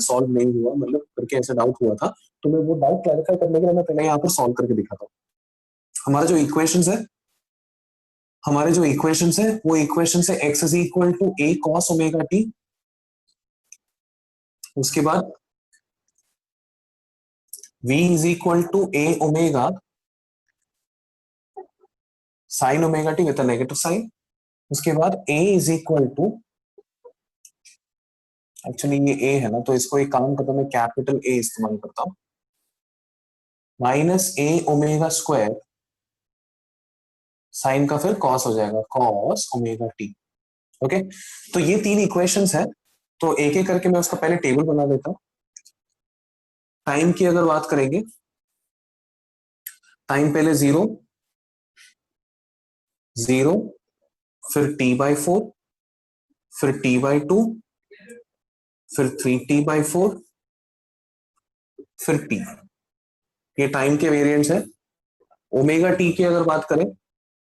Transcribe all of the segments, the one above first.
Solve नहीं हुआ, मतलब करके ऐसा डाउट हुआ था, तो मैं वो डाउट क्लैरिफाई करने के लिए मैं पहले यहाँ पर सॉल्व करके दिखाता हूँ। हमारा जो इक्वेशंस है, वो इक्वेशन है x is equal to a cos omega t, उसके बाद v is equal to a omega sine omega t with negative sine, उसके बाद a is equal to, actually ये a है ना, तो इसको एक काम करता हूं, मैं कैपिटल A इस्तेमाल करता हूं, minus a omega square, sine का फिर कॉस हो जाएगा, कॉस ओमेगा टी। ओके, तो ये तीन इक्वेशंस है, तो एक एक करके मैं उसका पहले टेबल बना देता हूं। टाइम की अगर बात करेंगे, टाइम पहले 0 0, फिर t/4, फिर t/2, फिर 3t/4, फिर t। ये टाइम के वेरिएंट्स है। ओमेगा टी की अगर बात करें,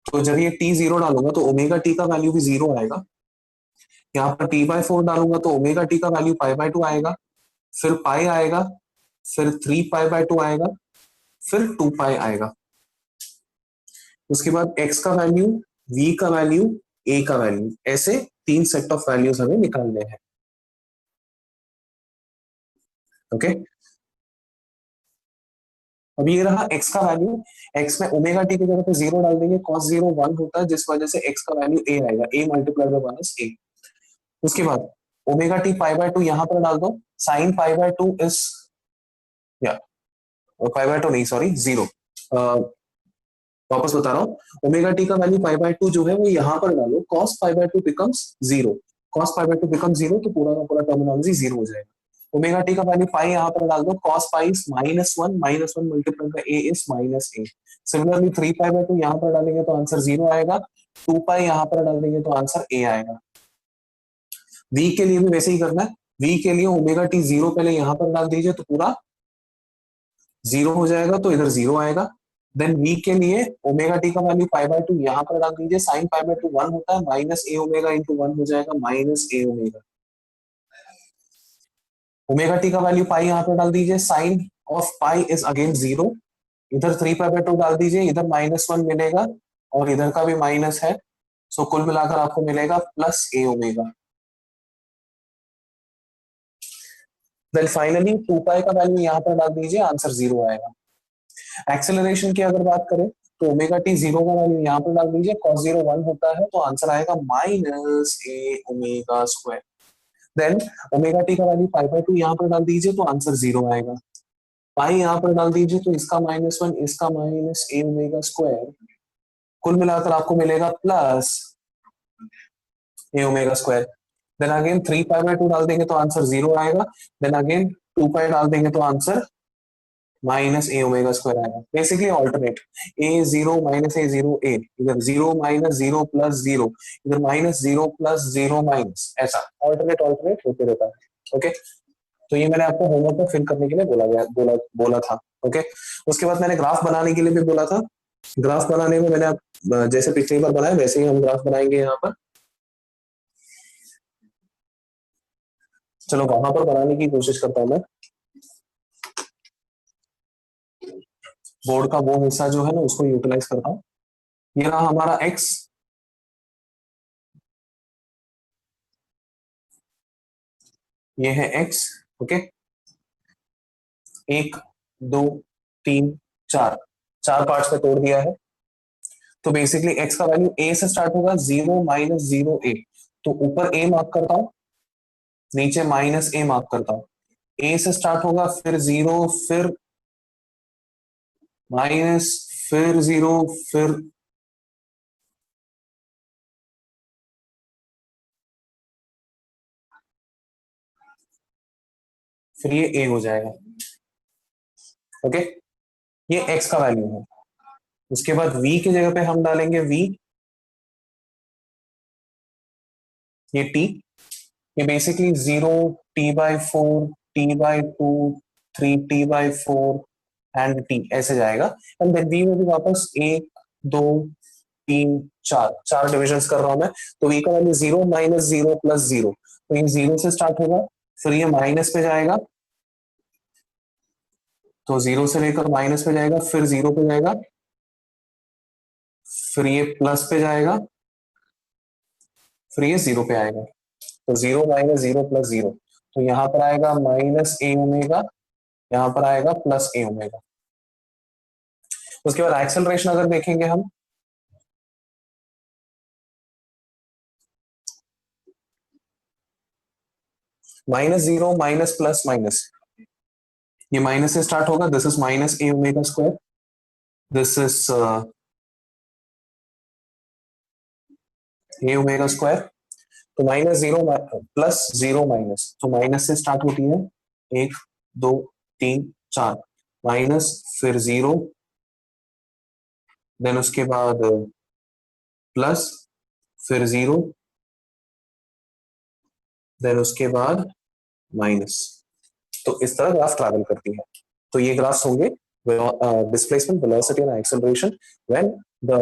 तो जब ये t 0 डालूंगा तो ओमेगा टी का वैल्यू भी 0 आएगा, यहाँ पर t/4 डालूंगा तो ओमेगा टी का वैल्यू π/2 आएगा, फिर पाई आएगा, फिर 3π/2 आएगा, फिर 2π आएगा। उसके बाद x का वैल्यू, v का वैल्यू, a का वैल्यू, ऐसे तीन सेट ऑफ वैल्यूज हमें निकालने हैं। ओके, अब ये रहा x का वैल्यू, x में ओमेगा टी की जगह पे 0 डाल देंगे, cos 0 1 होता है, जिस वजह से x का वैल्यू a आएगा, a multiply by minus a। उसके बाद ओमेगा टी π/2 यहां पर डाल दो, साइन π/2 इज, या π/2 नहीं, सॉरी 0, वापस बता रहा हूँ, ओमेगा टी का वैल्यू π/2 जो है वो यहां पर डालो, cos π/2 बिकम्स 0, cos π/2 बिकम्स 0, तो पूरा का पूरा टर्मिनोलॉजी 0 हो जाएगा। ओमेगा टी का वैल्यू पाई यहां पर डाल दो, cos pi is -1, -1 multiply by a is -a। Similarly 3π/2 यहां पर डालेंगे तो आंसर 0 आएगा, 2π यहां पर डाल देंगे तो आंसर a आएगा। v के लिए भी वैसे ही करना है, v के लिए ओमेगा टी 0 पहले यहां पर डाल दीजिए तो पूरा 0 हो जाएगा, तो इधर 0 आएगा। देन v के लिए ओमेगा टी का वैल्यू π/2 यहां पर डाल दीजिए, साइन π/2 1 होता है, माइनस a ओमेगा इंटू 1 हो जाएगा, minus a omega. Omega T का वैल्यू पाई यहां पर डाल दीजिए, sine of pi is again 0, इधर 3π/2 डाल दीजिए, इधर -1 मिलेगा और इधर का भी माइनस है, सो कुल मिलाकर आपको मिलेगा plus a omega. Then finally 2π का वैल्यू यहां पर डाल दीजिए, आंसर 0 आएगा। एक्सेलरेशन की अगर बात करें तो ओमेगा टी 0 का वैल्यू यहां पर डाल दीजिए, cos 0 1 होता है, तो आंसर आएगा minus a omega square. Then omega T का वैल्यू π/2 यहां पर डाल दीजिए तो आंसर 0 आएगा, पाई यहां पर डाल दीजिए तो इसका -1, इसका माइनस a ओमेगा स्क्वायर, कुल मिलाकर आपको मिलेगा plus a omega square. Then again 3π/2 डाल देंगे तो आंसर 0 आएगा, देन अगेन 2π डाल देंगे तो answer minus a omega square आएगा। Basically alternate, a 0 minus a 0 a, इधर 0 माइनस 0 प्लस 0, इधर -0 प्लस 0 माइनस, ऐसा ऑल्टरनेट होते रहता है। ओके, तो ये मैंने आपको होमवर्क में फिल करने के लिए बोला था। ओके, उसके बाद मैंने ग्राफ बनाने के लिए भी बोला था। ग्राफ बनाने में मैंने जैसे पिछली बार बनाया वैसे ही हम ग्राफ बनाएंगे यहाँ पर। चलो वहां पर बनाने की कोशिश करता हूं मैं। बोर्ड का वो हिस्सा जो है ना उसको यूटिलाइज करता हूं। ये रहा हमारा x, ये है x। ओके, 1 2 3 4 पार्ट्स में तोड़ दिया है। तो बेसिकली x का वैल्यू a से स्टार्ट होगा, 0 माइनस 0 a, तो ऊपर a मार्क करता हूं, नीचे माइनस a मार्क करता हूं। a से स्टार्ट होगा, फिर 0, फिर माइनस, फिर 0, फिर ये a हो जाएगा। ओके, ये x का वैल्यू है। उसके बाद v की जगह पे हम डालेंगे v, ये t, ये basically 0 t/4 t/2 3t/4 and t ऐसे जाएगा। एंड देन v में भी वापस 1 2 3 4 डिविजन कर रहा हूं मैं, तो v का वैल्यू 0 माइनस 0 प्लस 0, तो ये 0 से स्टार्ट होगा, फिर ये माइनस पे जाएगा, तो 0 से लेकर माइनस पे जाएगा, फिर 0 पे जाएगा, फिर ये प्लस पे जाएगा, फिर ये 0 पे आएगा। तो 0 माइनस 0 प्लस 0, तो यहां पर आएगा माइनस ए ओमेगा, यहां पर आएगा प्लस ए ओमेगा। उसके बाद एक्सेलरेशन अगर देखेंगे हम, -0 माइनस प्लस माइनस, ये माइनस से स्टार्ट होगा, this is minus A omega square, this is a omega square. तो -0 प्लस 0 माइनस, तो माइनस से स्टार्ट होती है, 1 2 3 4, माइनस फिर 0, देन उसके बाद प्लस फिर 0, देन उसके बाद माइनस। तो इस तरह ग्राफ ट्रैवल करती है। तो ये ग्राफ्स होंगे displacement, velocity and acceleration when the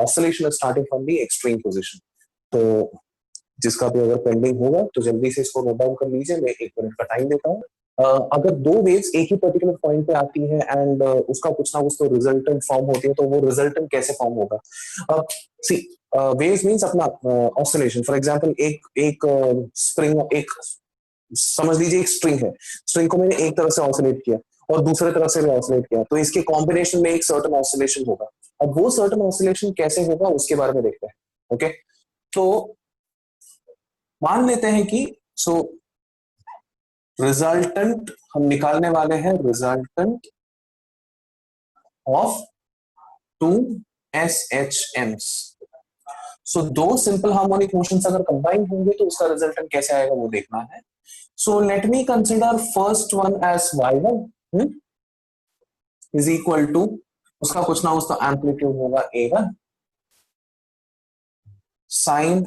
oscillation is starting from the extreme position. तो जिसका भी अगर पेंडिंग होगा तो जल्दी से इसको नोट डाउन कर लीजिए, मैं 1 मिनट का टाइम देता हूँ। अगर दो वेव्स एक ही पर्टिकुलर पॉइंट पे आती है एंड उसका कुछ ना कुछ तो रिजल्टेंट फॉर्म होती है, तो वो रिजल्टेंट कैसे फॉर्म होगा? अब सी, वेव्स मींस अपना ऑसिलेशन। फॉर एग्जांपल एक एक स्प्रिंग, एक समझ लीजिए एक स्ट्रिंग है, स्ट्रिंग को मैंने एक तरफ से ऑसिलेट किया और दूसरे तरफ से भी ऑसिलेट किया, तो इसके कॉम्बिनेशन में एक सर्टेन ऑसिलेशन होगा। अब वो सर्टेन ऑसिलेशन कैसे होगा उसके बारे में देखते हैं। ओके, तो मान लेते हैं कि सो रिजल्टेंट हम निकालने वाले हैं, रिजल्टेंट ऑफ 2 SHMs। सो दो सिंपल हार्मोनिक मोशंस अगर कंबाइन होंगे तो उसका रिजल्टेंट कैसे आएगा वो देखना है। So let me consider first one as y1 is equal to, उसका कुछ ना कुछ तो एम्पलीट्यूड होगा a1 sine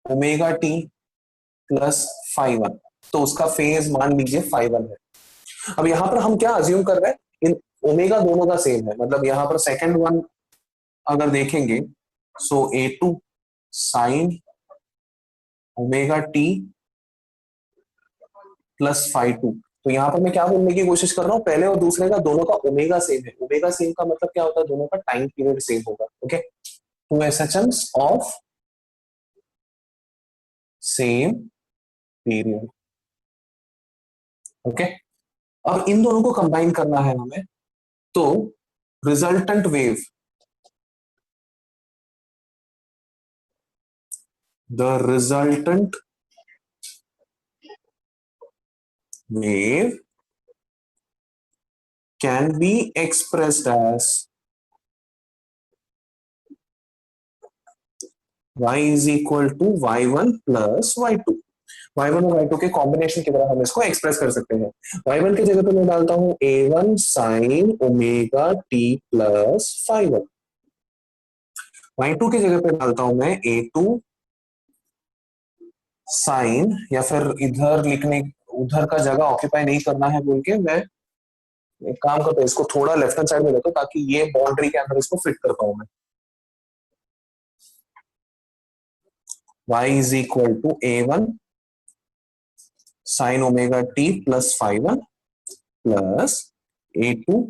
omega T plus φ1, तो उसका फेज मान लीजिए φ1 है। अब यहां पर हम क्या अज्यूम कर रहे हैं, इन ओमेगा दोनों का सेम है, मतलब यहां पर सेकंड वन अगर देखेंगे, so a2 sine omega T plus φ2। तो यहां पर मैं क्या बोलने की कोशिश कर रहा हूं, पहले और दूसरे का दोनों का ओमेगा सेम है। ओमेगा सेम का मतलब क्या होता है, दोनों का टाइम पीरियड सेम होगा। Okay, 2 SHMs of same period. Okay, अब इन दोनों को कंबाइन करना है हमें, तो resultant wave, the resultant wave can be expressed as y is equal to y1 plus y2। y1 और y2 के कॉम्बिनेशन की तरह हम इसको एक्सप्रेस कर सकते हैं। y1 की जगह पे मैं डालता हूं a1 sine omega T plus φ1, y2 की जगह पे डालता हूं मैं a2 साइन, या फिर इधर लिखने, उधर का जगह ऑक्यूपाई नहीं करना है बोल के मैं एक काम करता हूं, इसको थोड़ा लेफ्ट हैंड साइड में लेता हूं ताकि ये बाउंड्री के अंदर इसको फिट कर पाऊं मैं। y is equal to a1 sine omega T plus φ1 plus a2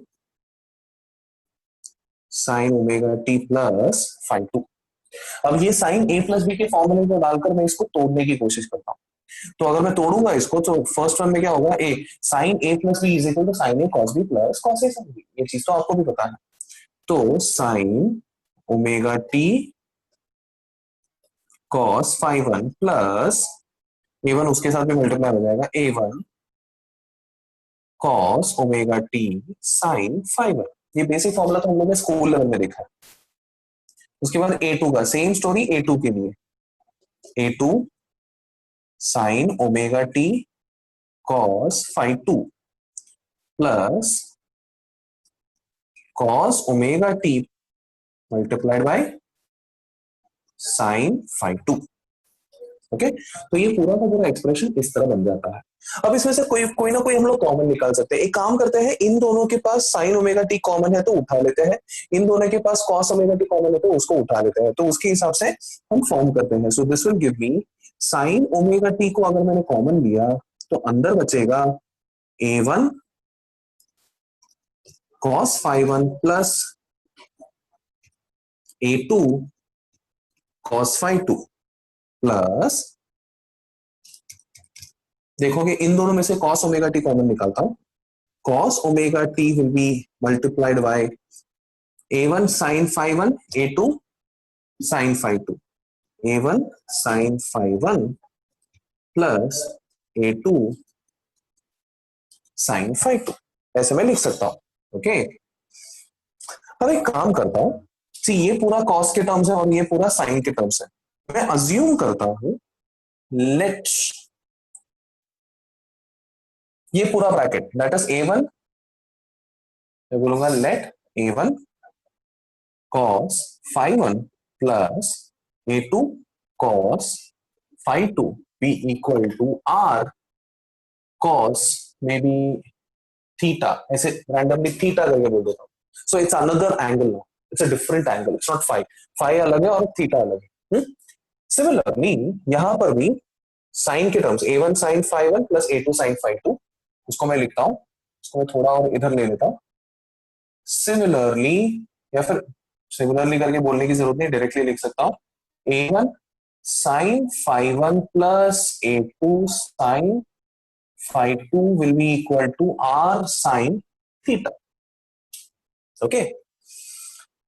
sine omega T plus φ2। अब ये साइन a प्लस बी के फॉर्मूले को डालकर मैं इसको तोड़ने की कोशिश करता हूं। तो अगर मैं तोड़ूंगा इसको तो फर्स्ट वन में क्या होगा, A sine a plus B is equal to sine A cos B plus cos A sine B. ये चीज तो आपको भी पता है। तो sine omega T cos φ1 plus a1 उसके साथ भी मल्टीप्लाई हो जाएगा, a1 cos omega t sign φ1। ये बेसिक फॉर्मूला तो हम लोग ने स्कूल लेवल में देखा है। उसके बाद a2 का सेम स्टोरी, a2 के लिए a2 sine omega T cos φ2 plus cos omega T multiplied by sine φ2। Okay, तो ये पूरा का पूरा एक्सप्रेशन इस तरह बन जाता है। अब इसमें से कोई कोई ना कोई हम लोग कॉमन निकाल सकते हैं। एक काम करते हैं, इन दोनों के पास साइन ओमेगा टी कॉमन है तो उठा लेते हैं, इन दोनों के पास कॉस ओमेगा टी कॉमन है तो उसको उठा लेते हैं, तो उसके हिसाब से हम फॉर्म करते हैं। So this will give me sign omega T को अगर मैंने कॉमन लिया तो अंदर बचेगा A1 cos phi 1 plus A2 cos phi 2 plus, देखोगे इन दोनों में से cos ओमेगा टी कॉमन निकालता हूं, cos omega T will be multiplied by A1 sin phi 1 A2 sin phi 2, A1 sin phi 1 plus A2 sin phi 2, ऐसे मैं लिख सकता हूं। ओके, अब एक काम करता हूं, सी ये पूरा cos के टर्म्स है और ये पूरा sin के टर्म्स है, मैं अज्यूम करता हूं लेट ये पूरा ब्रैकेट दैट इज A1, मैं बोलूंगा late A1 cos phi 1 plus A2 cos phi 2 be equal to R cos maybe theta, ऐसे रैंडमली थीटा करके बोल देता हूँ। So it's another angle now, it's a different angle, it's not phi, phi अलग है और थीटा अलग है। सिमिलरली यहां पर भी साइन के terms A1 sin phi 1 plus A2 sin phi 2, उसको मैं लिखता हूं, उसको मैं थोड़ा और इधर ले लेता हूं। सिमिलरली, या फिर सिमिलरली करके बोलने की जरूरत नहीं, डायरेक्टली लिख सकता हूं A1 sin phi 1 plus A2 sin phi 2 will be equal to R sin theta। Okay,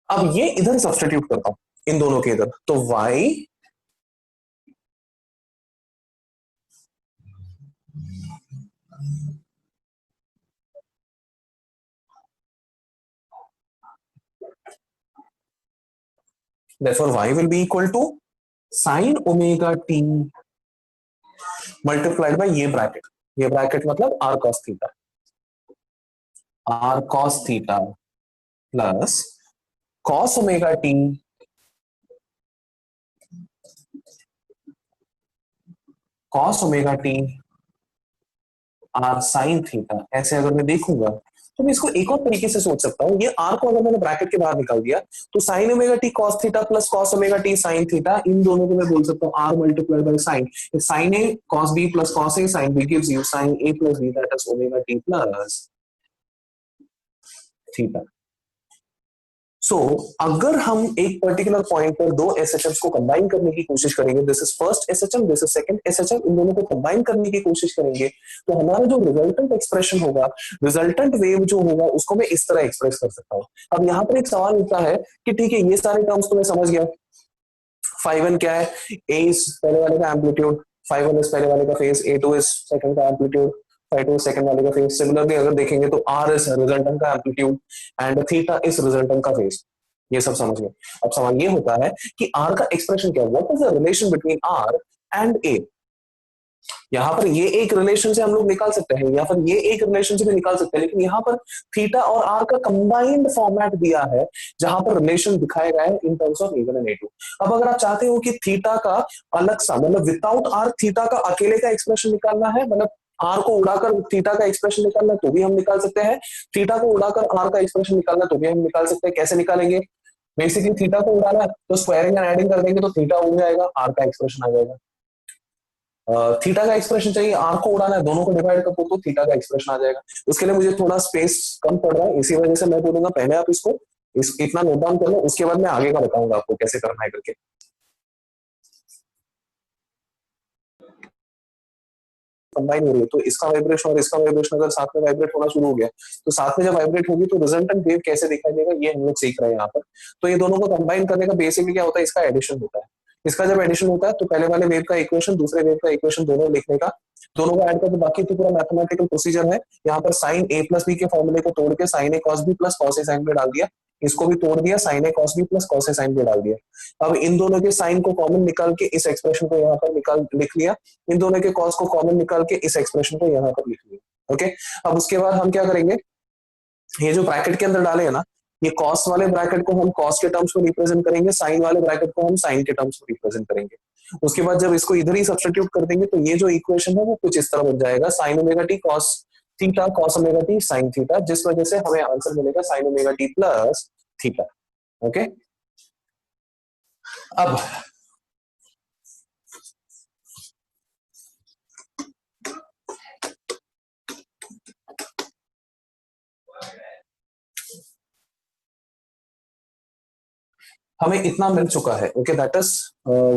अब ये इधर सब्स्टिट्यूट करता हूं इन दोनों के इधर, तो y therefore y will be equal to sin omega t multiplied by ये ब्रैकेट मतलब r cos theta, r cos theta plus cos omega t cos omega t r sin theta. ऐसे अगर मैं देखूंगा तो मैं इसको एक और तरीके से सोच सकता हूं, ये r को अगर मैंने ब्रैकेट के बाहर निकाल दिया तो sin omega t cos theta plus cos omega t sin theta, इन दोनों को मैं बोल सकता हूं r multiplied by sin, sin a cos b plus cos a sin b gives you sin a plus b, that is omega t plus theta. So अगर हम एक पर्टिकुलर पॉइंट पर दो एसएचएम्स को कंबाइन करने की कोशिश करेंगे, this is first SHM, this is second SHM, इन दोनों को कंबाइन करने की कोशिश करेंगे तो हमारा जो रिजल्टेंट एक्सप्रेशन होगा, रिजल्टेंट वेव जो होगा, उसको मैं इस तरह एक्सप्रेस कर सकता हूं। अब यहाँ पर एक सवाल उठता है कि ठीक है ये सारे टर्म्स तो मैं समझ गया, फाइव वन क्या है, ए इज पहले वाले का एम्पलीट्यूड, फाइव वन इज पहले वाले का phase, A two is second का एम्पलीट्यूड, फाइव टू सेकंड वाले का फेज। सिमिलरली अगर देखेंगे तो आर इज रिजल्टेंट का amplitude and theta is resultant का फेज, ये सब समझ गए। अब सवाल ये होता है कि आर का एक्सप्रेशन क्या है, what is the relation between R and A. यहां पर ये एक रिलेशन से हम लोग निकाल सकते हैं या फिर ये एक रिलेशन से भी निकाल सकते हैं, लेकिन यहां पर थीटा और आर का कंबाइंड फॉर्मेट दिया है जहां पर रिलेशन दिखाया गया है in terms of A1 and A2। अब अगर आप चाहते हो कि थीटा का अलग सा, मतलब विदाउट आर थीटा का अकेले का एक्सप्रेशन निकालना है, मतलब आर को उड़ाकर थीटा का एक्सप्रेशन निकालना है तो भी हम निकाल सकते हैं, थीटा को उड़ाकर आर का एक्सप्रेशन निकालना तो भी हम निकाल सकते हैं। कैसे निकालेंगे, बेसिकली थीटा को उड़ाना है तो स्क्वायरिंग एंड एडिंग कर देंगे तो थीटा उड़ जाएगा, आर का एक्सप्रेशन आ जाएगा। थीटा का एक्सप्रेशन चाहिए, आर को उड़ाना है, दोनों को डिवाइड कर दो तो थीटा का एक्सप्रेशन आ जाएगा। उसके लिए मुझे थोड़ा स्पेस कम पड़ रहा है, इसी वजह से मैं बोलूंगा पहले आप इसको इतना नोट डाउन कर लो, उसके बाद मैं आगे का बताऊंगा आपको कैसे करना है करके। कंबाइन हो रही है तो इसका वाइब्रेशन और इसका वाइब्रेशन अगर साथ में वाइब्रेट होना शुरू हो गया तो साथ में जब वाइब्रेट होगी तो रिजल्टेंट वेव कैसे दिखाई देगा ये हम लोग सीख रहे हैं यहाँ पर। तो ये दोनों को कंबाइन करने का बेसिकली क्या होता है, इसका एडिशन होता है। इसका जब एडिशन होता है तो पहले वाले वेव का इक्वेशन दूसरे वेव का इक्वेशन दोनों लिखने का, दोनों को ऐड करके बाकी तो पूरा मैथमेटिकल प्रोसीजर है। यहाँ पर साइन ए प्लस बी के फॉर्मूले को तोड़ के sign A cos B plus cos A sine B डाल दिया, इसको भी तोड़ दिया, sign A cos B plus cos A sine B डाल दिया। अब इन दोनों के साइन को कॉमन निकाल के इस एक्सप्रेशन को यहाँ पर निकाल लिख लिया, इन दोनों के कॉस को कॉमन निकाल के इस एक्सप्रेशन को यहाँ पर लिख लिया। ओके, अब उसके बाद हम क्या करेंगे, ये जो ब्रैकेट के अंदर डाले है ना, ये कॉस वाले ब्रैकेट को हम कॉस के टर्म्स में रिप्रेजेंट करेंगे, साइन वाले ब्रैकेट को हम साइन के टर्म्स में रिप्रेजेंट करेंगे। उसके बाद जब इसको इधर ही सब्स्टिट्यूट कर देंगे तो ये जो इक्वेशन है वो कुछ इस तरह बन जाएगा, sine omega T cos theta cos omega t sine theta, जिस वजह से हमें आंसर मिलेगा sine omega T plus theta. Okay, अब हमें इतना मिल चुका है। Okay, that is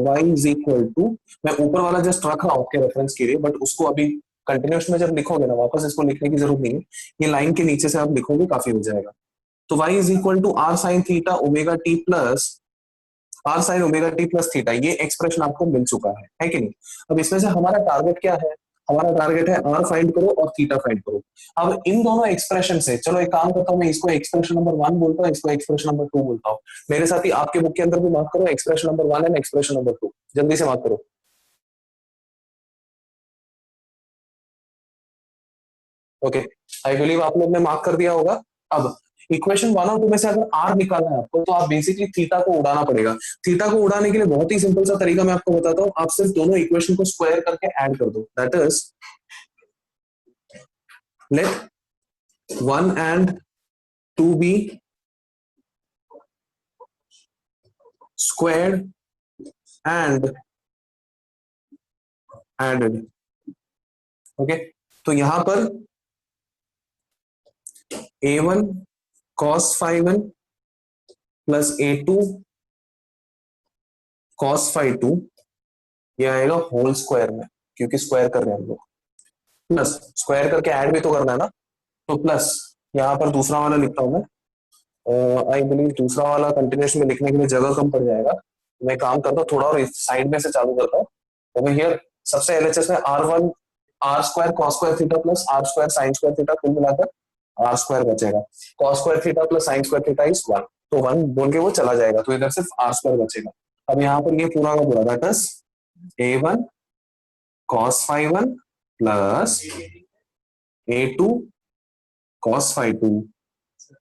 y is equal to, मैं ऊपर वाला जस्ट रख रहा हूँ आपके रेफरेंस के लिए, बट उसको अभी कंटिन्यूस में जब लिखोगे ना, वापस इसको लिखने की जरूरत नहीं है, ये लाइन के नीचे से आप लिखोगे काफी हो जाएगा। तो y is equal to r sine theta omega T plus r sine omega T plus theta, ये एक्सप्रेशन आपको मिल चुका है कि नहीं। अब इसमें से हमारा टारगेट क्या है, हमारा टारगेट है आर फाइंड करो और थीटा फाइंड करो। अब इन दोनों एक्सप्रेशन से चलो एक काम करता हूं, मैं इसको एक्सप्रेशन नंबर 1 बोलता हूँ, इसको एक्सप्रेशन नंबर 2 बोलता हूँ। मेरे साथ ही आपके बुक के अंदर भी मार्क करो expression number 1 and expression number 2, जल्दी से मार्क करो। ओके, आई बिलीव आप लोग ने मार्क कर दिया होगा। अब इक्वेशन 1 और 2 में से अगर आर निकालना है आपको, तो आप बेसिकली थीटा को उड़ाना पड़ेगा। थीटा को उड़ाने के लिए बहुत ही सिंपल सा तरीका मैं आपको बताता हूँ, आप सिर्फ दोनों इक्वेशन को स्क्वायर करके ऐड कर दो। That is let 1 and 2 be squared and added. Okay, तो यहां पर a1 cos phi 1 plus a2 cos phi 2, ये आएगा होल स्क्वायर में, क्योंकि स्क्वायर कर रहे हैं हम लोग, प्लस स्क्वायर करके ऐड भी तो करना है ना, तो प्लस यहाँ पर दूसरा वाला लिखता हूं मैं। आई बिलीव दूसरा वाला कंटिन्यूस में लिखने के लिए जगह कम पड़ जाएगा, मैं काम करता हूँ थोड़ा और साइड में से चालू करता हूँ। ओवर हियर सबसे एलएचएस में r1 r square cos square theta plus r square sine square theta, कुल मिलाकर आर स्क्वायर बचेगा। Cos square theta plus sine square theta is 1, तो 1 बोल के वो चला जाएगा, तो इधर सिर्फ आर स्क्वायर बचेगा। अब यहाँ पर ये पूरा का पूरा that is a1 cos phi 1 plus a2 cos phi 2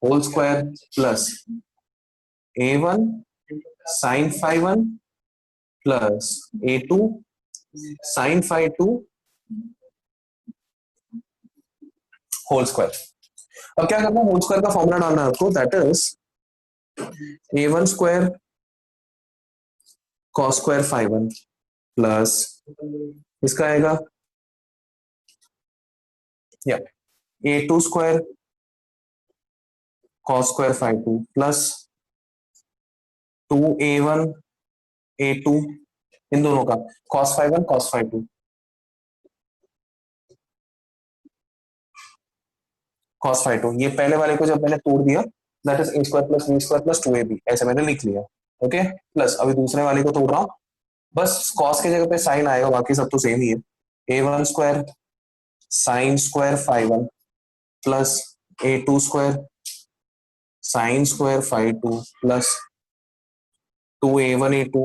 whole square plus a1 sin phi 1 plus a2 sin phi 2 whole square. अब क्या करना है, होल स्क्वायर का फॉर्मूला डालना है आपको, that is a1 square cos square phi 1 plus इसका आएगा या a2 square cos square phi 2 plus 2a1 a2, इन दोनों का cos phi 1 cos phi 2 cos phi 2, ये पहले वाले को जब मैंने तोड़ दिया that is a square plus b square plus 2ab, ऐसे मैंने लिख लिया। ओके, प्लस अभी दूसरे वाले को तोड़ रहा हूं, बस cos के जगह पे साइन आएगा, बाकी सब तो सेम ही है। a1 square sine square phi 1 plus a2 square sine square phi 2 plus 2a1 a2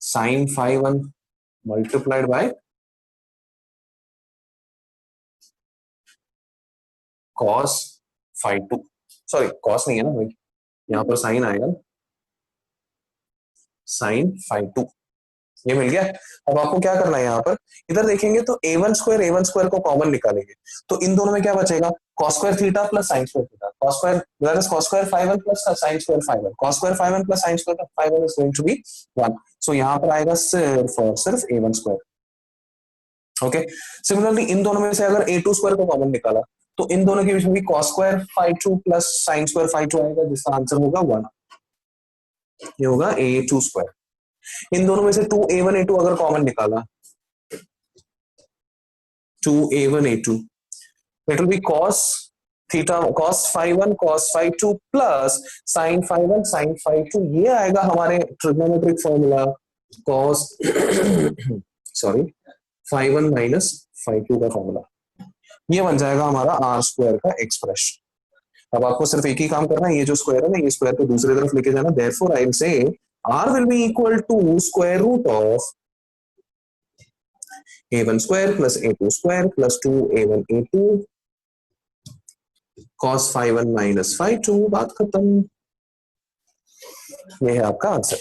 sine phi 1 multiplied by cos phi 2, sorry cos नहीं है ना भाई, यहाँ पर साइन आएगा, साइन phi 2, ये मिल गया। अब आपको क्या करना है, यहाँ पर इधर देखेंगे तो a1 स्क्वायर को कॉमन निकालेंगे, तो इन दोनों में क्या बचेगा, cos square theta plus sine square theta, cos square phi 1 plus sine square phi 1, cos square phi 1 plus sine square phi 1 is going to be 1, so यहाँ पर आएगा सिर्फ और सिर्फ a1 square. Okay, similarly in दोनों में से अगर a2 स्क्वायर को कॉमन निकाला, तो इन दोनों के बीच में भी cos square phi 2 plus sine square phi 2 आएगा, जिसका आंसर होगा 1, ये होगा a2 स्क्वायर। इन दोनों में से 2a1 a2 अगर कॉमन निकाला, 2a1 a2, it will be cos theta cos phi 1 cos phi 2 plus sin phi 1 sin phi 2, ये आएगा हमारे trigonometric formula cos sorry phi 1 minus phi 2 का फॉर्मूला, ये बन जाएगा हमारा आर स्क्वायर का एक्सप्रेशन। अब आपको सिर्फ एक ही काम करना है, ये जो स्क्वायर है ना, ये स्क्वायर को दूसरी तरफ लेके जाना, therefore I will say r will be equal to square root of a1 square plus a2 square plus 2a1 a2 cos phi 1 minus phi 2, बात खत्म। ये है आपका answer.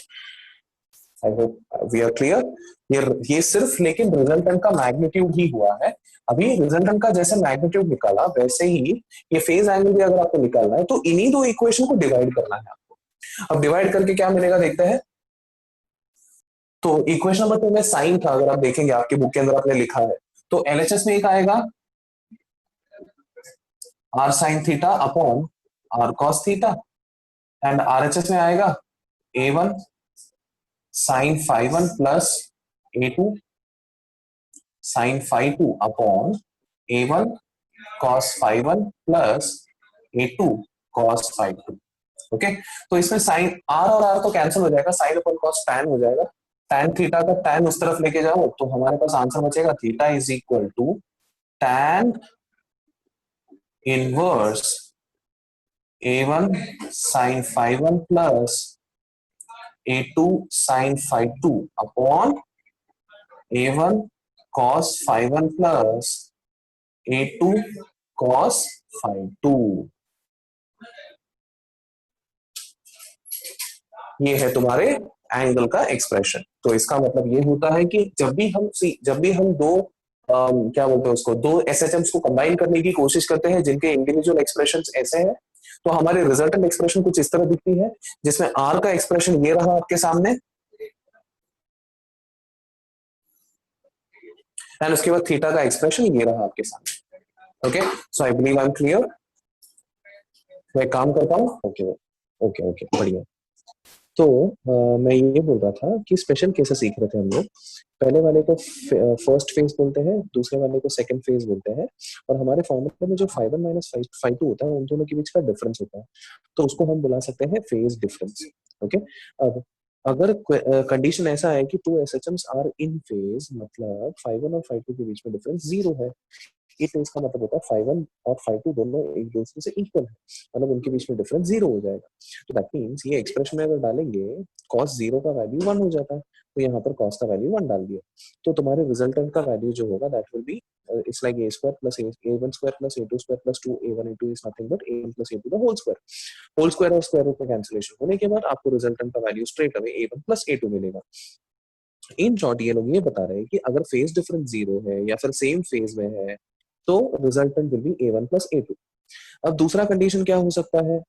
I hope we are clear. ये सिर्फ लेकिन रिजल्टेंट का magnitude ही हुआ है। अभी रिजल्टेंट का जैसे मैग्नीट्यूड निकाला, वैसे ही ये फेज एंगल भी अगर आपको निकालना है, तो इन्हीं दो इक्वेशन को डिवाइड करना है आपको। अब डिवाइड करके क्या मिलेगा देखते हैं। तो इक्वेशन नंबर 2 में साइन था, अगर आप देखेंगे आपके बुक के अंदर आपने लिखा है, तो एलएचएस में एक आएगा r sine theta upon r cos theta, and RHS में आएगा A1 sine five one plus A2 sine five two upon A1 cos five one plus A2 cos five two. Okay, तो इसमें साइन आर और r तो cancel हो जाएगा, sine upon cos tan हो जाएगा। टैन थीटा का टैन उस तरफ लेके जाओ तो हमारे पास आंसर बचेगा theta is equal to tan inverse A1 sine five one plus A2 sine five two upon A1 cos five one plus A2 cos five two. ये है तुम्हारे एंगल का एक्सप्रेशन। तो इसका मतलब ये होता है कि जब भी हम दो क्या बोलते हैं उसको, दो एसएचएम्स को कंबाइन करने की कोशिश करते हैं जिनके इंडिविजुअल एक्सप्रेशंस ऐसे हैं, तो हमारे रिजल्टेंट एक्सप्रेशन कुछ इस तरह दिखती है, जिसमें आर का एक्सप्रेशन ये रहा आपके सामने, एंड उसके बाद थीटा का एक्सप्रेशन ये रहा आपके सामने। Okay, so I believe I am clear. मैं काम करता हूँ। ओके ओके ओके, बढ़िया। तो मैं ये बोल रहा था कि स्पेशल केसेस सीख रहे थे हम लोग। पहले वाले को फर्स्ट फेज बोलते हैं, दूसरे वाले को सेकंड फेज बोलते हैं, और हमारे फॉर्मूले में जो five one minus five two होता है उन दोनों के बीच का डिफरेंस होता है, तो उसको हम बुला सकते हैं फेज डिफरेंस। ओके, अब अगर कंडीशन ऐसा है कि टू एसएचएम्स आर इन फेज, मतलब फाइव वन और फाइव टू के बीच में डिफरेंस जीरो है, ये फेज का मतलब होता है फाइव वन और फाइव टू दोनों एक दूसरे से इक्वल है, मतलब उनके बीच में डिफरेंस जीरो हो जाएगा। तो दैट मीन्स ये एक्सप्रेशन में अगर डालेंगे कॉस जीरो का वैल्यू वन हो जाता है, तो यहाँ पर कॉस का वैल्यू वन डाल दिया, तो तुम्हारे रिजल्टेंट का वैल्यू जो होगा that will be it's like A square plus A one square plus A two square plus two A one A two is nothing but A one plus A two the whole square और square root में cancellation होने के बाद आपको resultant का value straight away A one plus A two मिलेगा। In short ये लोग ये बता रहे हैं कि अगर फेज डिफरेंस जीरो है या फिर सेम फेज में है तो resultant will be a one plus A two. अब दूसरा कंडीशन क्या हो सकता है,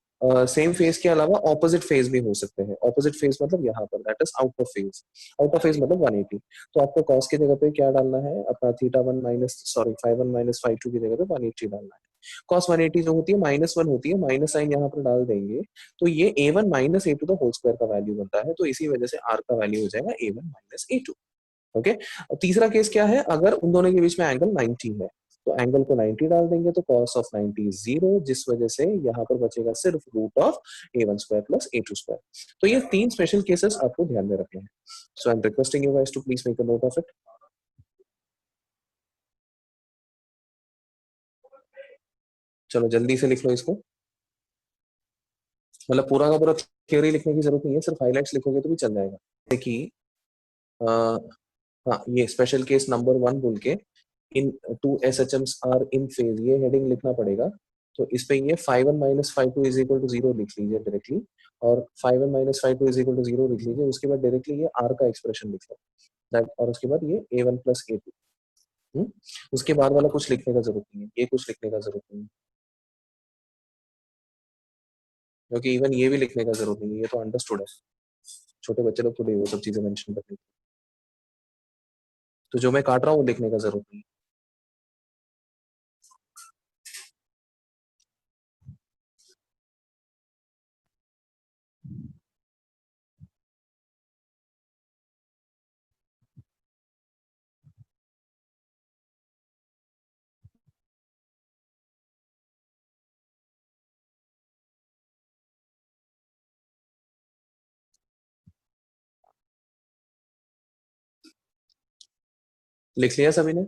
सेम फेज के अलावा ऑपोजिट फेज भी हो सकते हैं। ऑपोजिट फेज मतलब यहाँ पर that is out of phase, out of phase मतलब 180। तो आपको कॉस की जगह पे क्या डालना है, अपना theta one minus sorry five one minus five two की जगह पे 180 डालना है। कॉस 180 जो होती है माइनस वन होती है, माइनस साइन यहाँ पर डाल देंगे तो ये A one minus A two the whole square का वैल्यू बनता है, तो इसी वजह से आर का वैल्यू हो जाएगा A one minus A two. Okay, अब तीसरा केस क्या है, अगर उन दोनों के बीच में एंगल 90 है तो एंगल को 90 डाल देंगे तो cos ऑफ 90 इज जीरो, जिस वजह से यहाँ पर बचेगा सिर्फ root of a one square plus A two square. तो ये तीन स्पेशल केसेस आपको ध्यान में रखने हैं। So I am requesting you guys to please make a note of it. चलो जल्दी से लिख लो इसको, मतलब पूरा का पूरा थ्योरी लिखने की जरूरत नहीं है, सिर्फ हाइलाइट्स लिखोगे तो भी चल जाएगा। देखिए हाँ, ये स्पेशल केस नंबर वन बोल के in two S H Ms are in phase, ये हेडिंग लिखना पड़ेगा। तो इस पे ये five one minus five two is equal to zero लिख लीजिए डायरेक्टली, और five one minus five two is equal to zero लिख लीजिए, उसके बाद डायरेक्टली ये आर का एक्सप्रेशन लिख लो दैट, और उसके बाद ये A one plus A to. उसके बाद वाला कुछ लिखने का जरूरत नहीं है, ये कुछ लिखने का जरूरत नहीं है, क्योंकि इवन ये भी लिखने का जरूरत नहीं है, ये तो अंडरस्टूड है। छोटे बच्चे लोग थोड़ी वो सब चीजें मेंशन करनी, तो जो मैं काट रहा हूँ वो लिखने का जरूरत नहीं है। लिख लिया सभी ने?